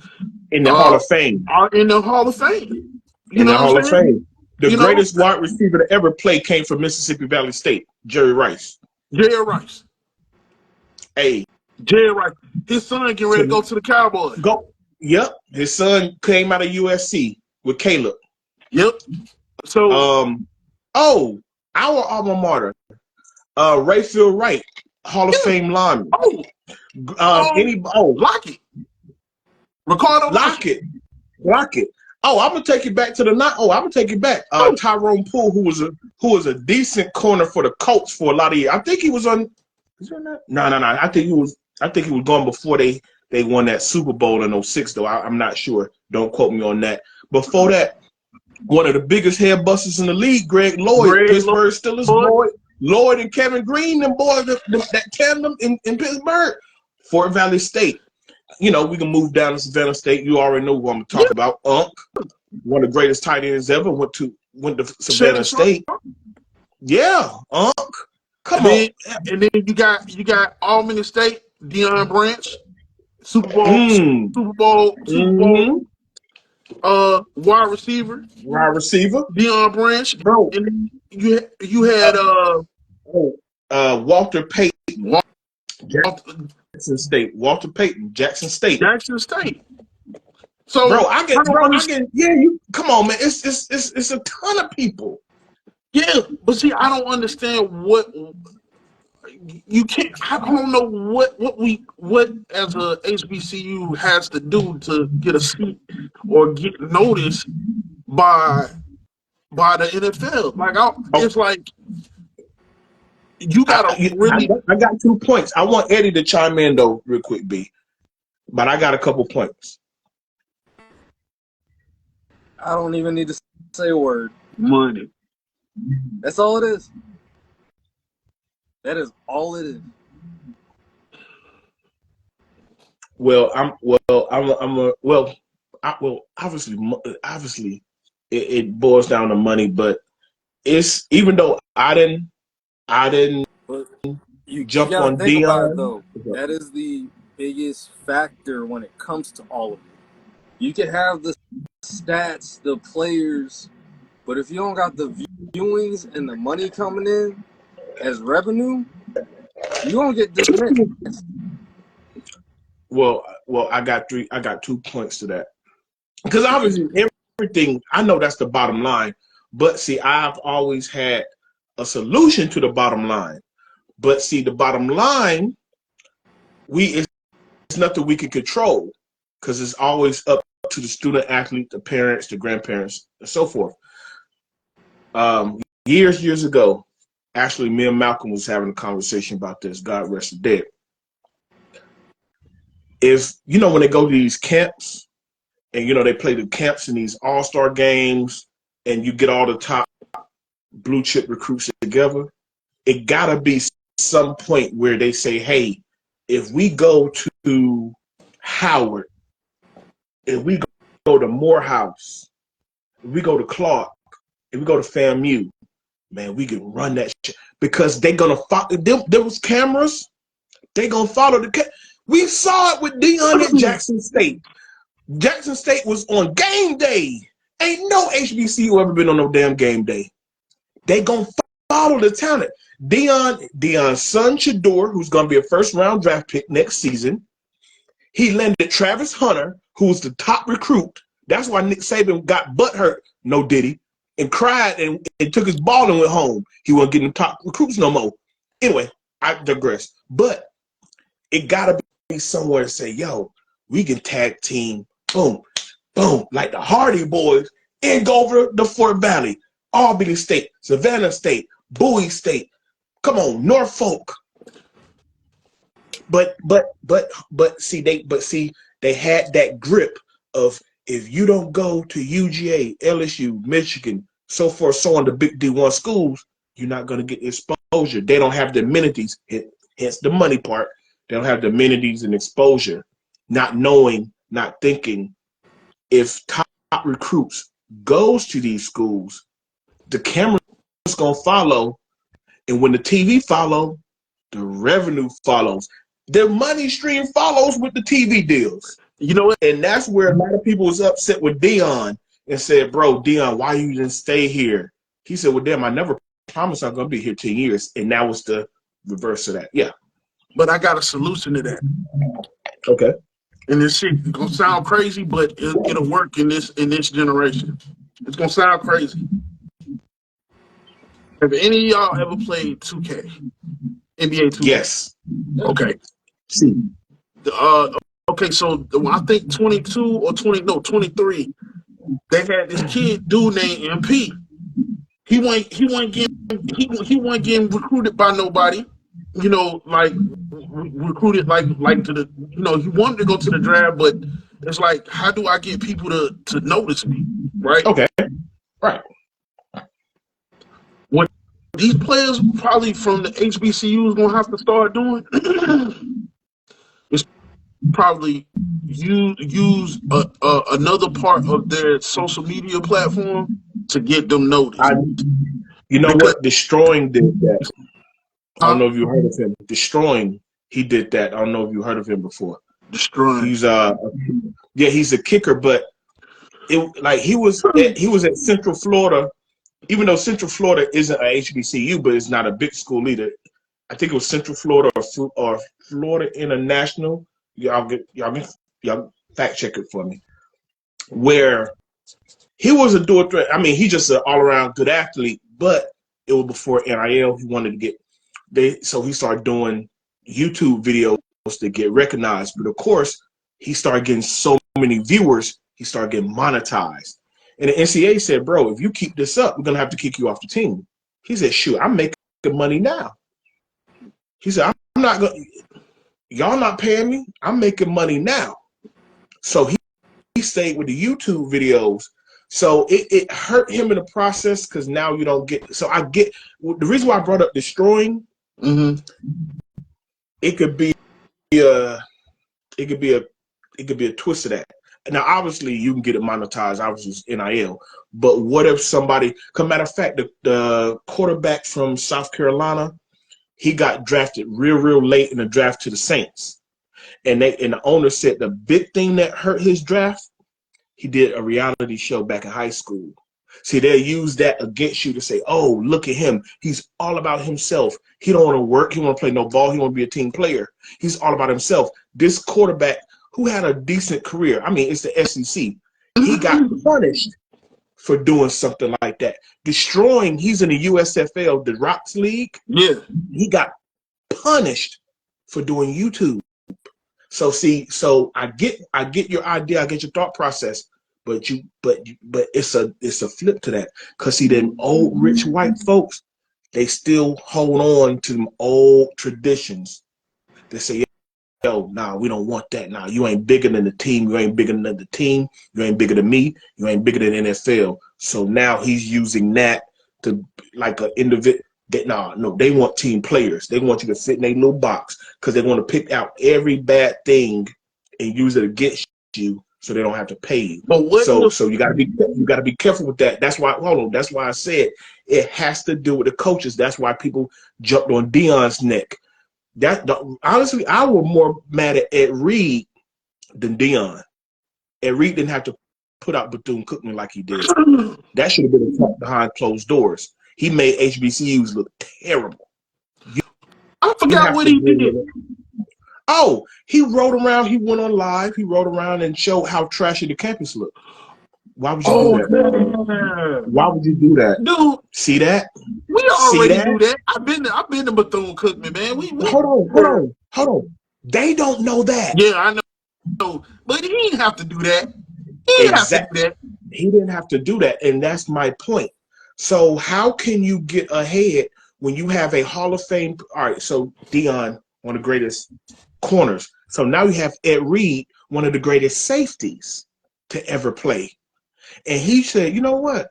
in the Hall of Fame are in the Hall of Fame. The greatest wide receiver to ever play came from Mississippi Valley State, Jerry Rice. Hey, Jerry Rice. His son getting ready to go to the Cowboys. Yep. His son came out of USC with Caleb. Yep. So our alma mater. Rayfield Wright, Hall of Fame lineman. Lockett. Ricardo Lockett. Oh, I'm gonna take you back to the night. Oh, I'm gonna take you back. Tyrone Poole, who was a decent corner for the Colts for a lot of years. I think he was on. Is there not? No. I think he was gone before they won that Super Bowl in 06, though. I'm not sure. Don't quote me on that. Before that, one of the biggest head busters in the league, Greg Lloyd, Pittsburgh Steelers. Lloyd and Kevin Green, them boys, that tandem in Pittsburgh. Fort Valley State. We can move down to Savannah State. You already know who I'm talking about. one of the greatest tight ends ever, went to Shannon Savannah Sharp. State. Yeah, come And on. then you got Albany State, Deion Branch, Super Bowl, Mm. Super Bowl, Super Bowl, Mm-hmm. wide receiver, Wide receiver, Deion Branch, bro. and then you had Uh, Walter Payton, Jackson State. Walter Payton, Jackson State. Jackson State. Bro, So I don't I understand. get. Yeah, you come on, man. It's a ton of people. Yeah, but see, I don't understand what you can't. I don't know what as a HBCU has to do to get a seat or get noticed by the NFL. Like, Oh, it's like you gotta really. I got 2 points. I want Eddie to chime in though, real quick, B. But I got a couple points. I don't even need to say a word. Money. That's all it is. That is all it is. Well, obviously, it boils down to money. But it's even though I didn't But you jump gotta on think about it Dion. though. That is the biggest factor when it comes to all of it. You can have the stats, the players, but if you don't got the viewings and the money coming in as revenue, you gonna get dismissed. Well, I got 2 points to that because obviously everything I know that's the bottom line. But see, I've always had a solution to the bottom line. But see, the bottom line, it's nothing we can control because it's always up to the student athlete, the parents, the grandparents, and so forth. Years ago, actually, me and Malcolm was having a conversation about this. God rest his dead. If when they go to these camps and they play the camps in these all-star games, and you get all the top blue chip recruits together, it gotta be some point where they say, hey, if we go to Howard, if we go to Morehouse, if we go to Clark, if we go to FAMU, man, we can run that shit because they're gonna follow. There was cameras. They gonna follow the. We saw it with Deion at Jackson State. Jackson State was on game day. Ain't no HBCU ever been on no damn game day. They gonna follow the talent. Deion's son Shador, who's gonna be a first-round draft pick next season. He landed Travis Hunter, who's the top recruit. That's why Nick Saban got butt hurt, no diddy, and cried and took his ball and went home. He wasn't getting top recruits no more. Anyway, I digress. But it gotta be somewhere to say, yo, we can tag team, boom, boom, like the Hardy Boys, and go over the Fort Valley, Albany State, Savannah State, Bowie State. Come on, Norfolk. But see they had that grip of if you don't go to UGA, LSU, Michigan, so forth, so on, the big D1 schools, you're not going to get exposure. They don't have the amenities, hence the money part. They don't have the amenities and exposure, not knowing, not thinking. If top recruits goes to these schools, the camera's going to follow, and when the TV follow, the revenue follows. The money stream follows with the TV deals. You know what? And that's where a lot of people was upset with Deion and said, bro, Deion, why you didn't stay here? He said, well, damn, I never promised I'm going to be here 10 years. And now it's the reverse of that. Yeah. But I got a solution to that. Okay. And this shit is gonna sound crazy, but it'll work in this generation. It's gonna sound crazy. Have any of y'all ever played 2K? NBA 2K? Yes. Okay. See. Okay, so I think 22 or 23, they had this dude named MP. He wasn't getting recruited by nobody. Like recruited like to the he wanted to go to the draft, but it's like, how do I get people to notice me? Right? Okay. Right. What these players probably from the HBCUs gonna have to start doing is probably use another part of their social media platform to get them I, noticed. you know Because, what? Destroying did that. I don't huh? know if you heard of him. Destroying, he did that. I don't know if you heard of him before. Destroying. He's yeah, he's a kicker, but it like he was at Central Florida, even though Central Florida isn't a HBCU, but it's not a big school either. I think it was Central Florida or Florida International. Y'all fact check it for me. Where he was a dual threat. I mean, he's just an all around good athlete, but it was before NIL. He wanted to so he started doing YouTube videos to get recognized. But of course, he started getting so many viewers, he started getting monetized. And the NCAA said, "Bro, if you keep this up, we're gonna have to kick you off the team." He said, "Shoot, I'm making money now." He said, "I'm not gonna. Y'all not paying me. I'm making money now." So he stayed with the YouTube videos. So it hurt him in the process because now you don't get. So I get the reason why I brought up destroying. Mm-hmm. It could be a it could be a it could be a twist of that. Now, obviously, you can get it monetized. Obviously, it's NIL. But what if somebody? Come matter of fact, the quarterback from South Carolina, he got drafted real late in the draft to the Saints, and the owner said the big thing that hurt his draft, he did a reality show back in high school. See, they'll use that against you to say, "Oh, look at him. He's all about himself. He don't want to work. He want to play no ball. He want to be a team player. He's all about himself." This quarterback who had a decent career, I mean, it's the SEC, he got punished for doing something like that. Destroying, he's in the USFL, the Rocks League. Yeah. He got punished for doing YouTube. So I get your idea, I get your thought process, but it's a flip to that. Cause see, them old rich white folks, they still hold on to them old traditions. They say, "Yo, nah, we don't want that. Nah, you ain't bigger than the team. You ain't bigger than the team. You ain't bigger than me. You ain't bigger than NFL." So now he's using that to like an individual. No, they want team players. They want you to fit in a little box because they want to pick out every bad thing and use it against you, so they don't have to pay you. But So you gotta be careful with that. That's why That's why I said it has to do with the coaches. That's why people jumped on Deion's neck. Honestly, I was more mad at Ed Reed than Deion. Ed Reed didn't have to put out Bethune-Cookman like he did. That should have been a talk behind closed doors. He made HBCUs look terrible. I forgot what he did. Oh, he rode around. He went on live. He rode around and showed how trashy the campus looked. Why would you do that? Man. Why would you do that? Dude, see that? We already do that. I've been to Bethune-Cookman, man. We hold on. They don't know that. Yeah, I know. But he didn't have to do that. Exactly. He didn't have to do that, and that's my point. So how can you get ahead when you have a Hall of Fame? All right, so Deion, one of the greatest corners. So now you have Ed Reed, one of the greatest safeties to ever play. And he said, "You know what?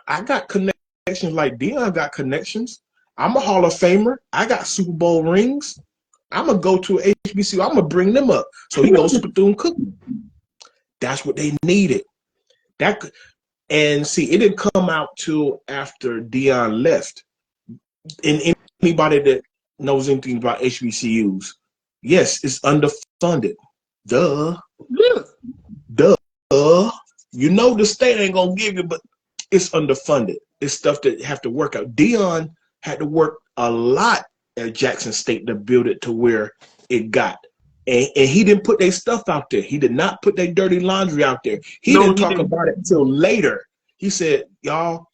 I got connections like Deion got connections. I'm a Hall of Famer. I got Super Bowl rings. I'm going to go to HBCU. I'm going to bring them up." So he goes to Bethune-Cookman. That's what they needed. And see, it didn't come out till after Deion left. And anybody that knows anything about HBCUs, yes, it's underfunded. Duh. You know the state ain't gonna give you, but it's underfunded. It's stuff that have to work out. Deion had to work a lot at Jackson State to build it to where it got. And he didn't put their stuff out there. He did not put their dirty laundry out there. He didn't talk about it until later. He said, "Y'all,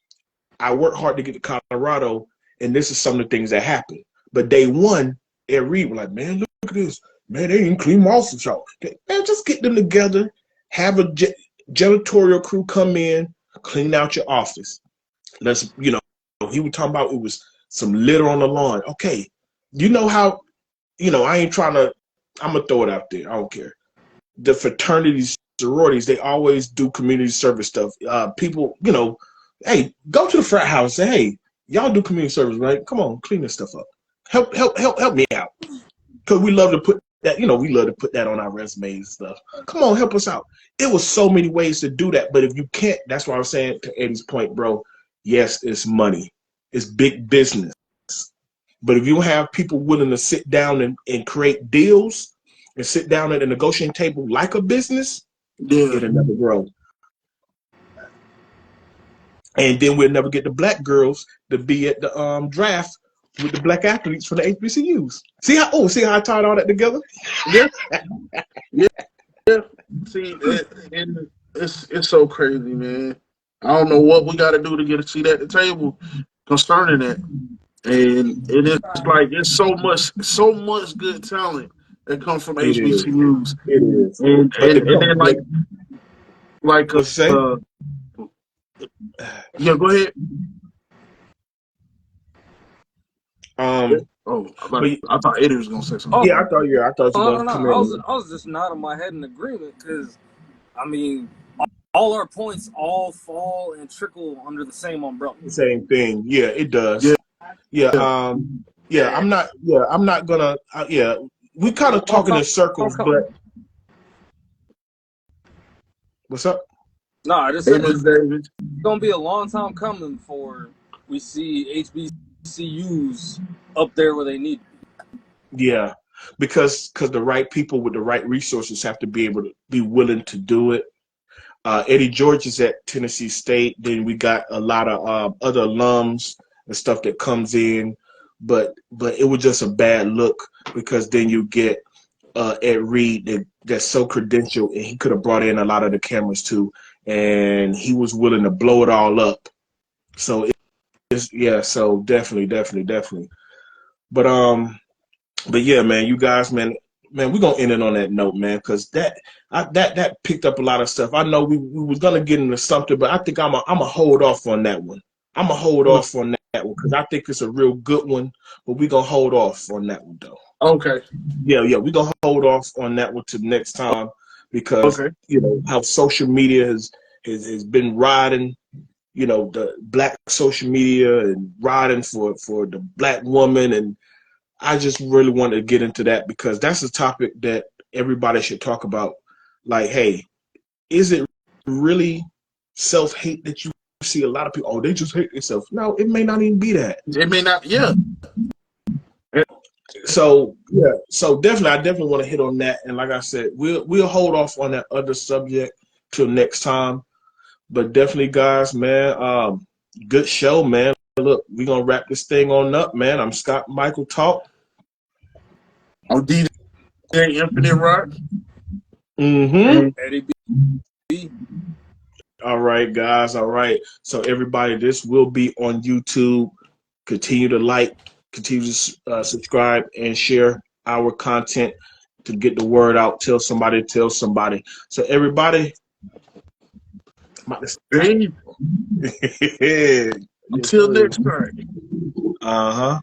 I worked hard to get to Colorado, and this is some of the things that happened." But day one, Ed Reed was like, "Man, look at this. Man, they didn't clean off the show. Man, just get them together, have a janitorial crew come in, clean out your office. Let's, he was talking about it was some litter on the lawn. Okay, you know how, I ain't trying to, I'm going to throw it out there. I don't care. The fraternities, sororities, they always do community service stuff. People, hey, go to the frat house and say, "Hey, y'all do community service, right? Come on, clean this stuff up. Help me out." Because we love to put that, we love to put that on our resumes and stuff. Come on, help us out. It was so many ways to do that, but if you can't, that's why I was saying to Eddie's point, bro. Yes, it's money, it's big business. But if you have people willing to sit down and create deals and sit down at a negotiating table like a business, it'll never grow. And then we'll never get the black girls to be at the draft with the black athletes for the HBCUs. See how I tied all that together? Yeah. See, and it's so crazy, man. I don't know what we got to do to get a seat at the table concerning that. And it's like it's so much good talent that comes from HBCUs. It is. And then like what you say? Yeah, go ahead. I thought Eddie was gonna say something. Yeah, I thought you were gonna come in. I was just nodding my head in agreement because, I mean, all our points all fall and trickle under the same umbrella. Same thing. Yeah, it does. Yeah. I'm not gonna. We kind of talking in circles, but what's up? No, I just said it's gonna be a long time coming before we see HBCUs up there where they need to be. Yeah, because the right people with the right resources have to be able to be willing to do it. Eddie George is at Tennessee State. Then we got a lot of other alums and stuff that comes in, but it was just a bad look because then you get Ed Reed that's so credentialed, and he could have brought in a lot of the cameras too, and he was willing to blow it all up. So so definitely. But yeah, man, you guys, man, we're gonna end it on that note, man, because that picked up a lot of stuff. I know we was gonna get into something, but I think I'm a hold off on that one. I'm gonna hold off on that one because I think it's a real good one, but we're gonna hold off on that one though. Okay. Yeah, we're gonna hold off on that one to next time because how social media has been riding, the black social media and riding for the black woman, and I just really want to get into that because that's a topic that everybody should talk about. Like, hey, is it really self-hate that you see a lot of people? Oh, they just hate themselves. No, it may not even be that. It may not. Yeah. So definitely, I definitely want to hit on that. And like I said, we'll hold off on that other subject till next time. But definitely, guys, man, good show, man. Look, we're gonna wrap this thing on up, man. I'm Scott Michael Talk. I'm DJ Infinite Rock. Eddie B. All right, guys. All right. So everybody, this will be on YouTube. Continue to like, continue to subscribe, and share our content to get the word out. Tell somebody. So everybody. Until next time.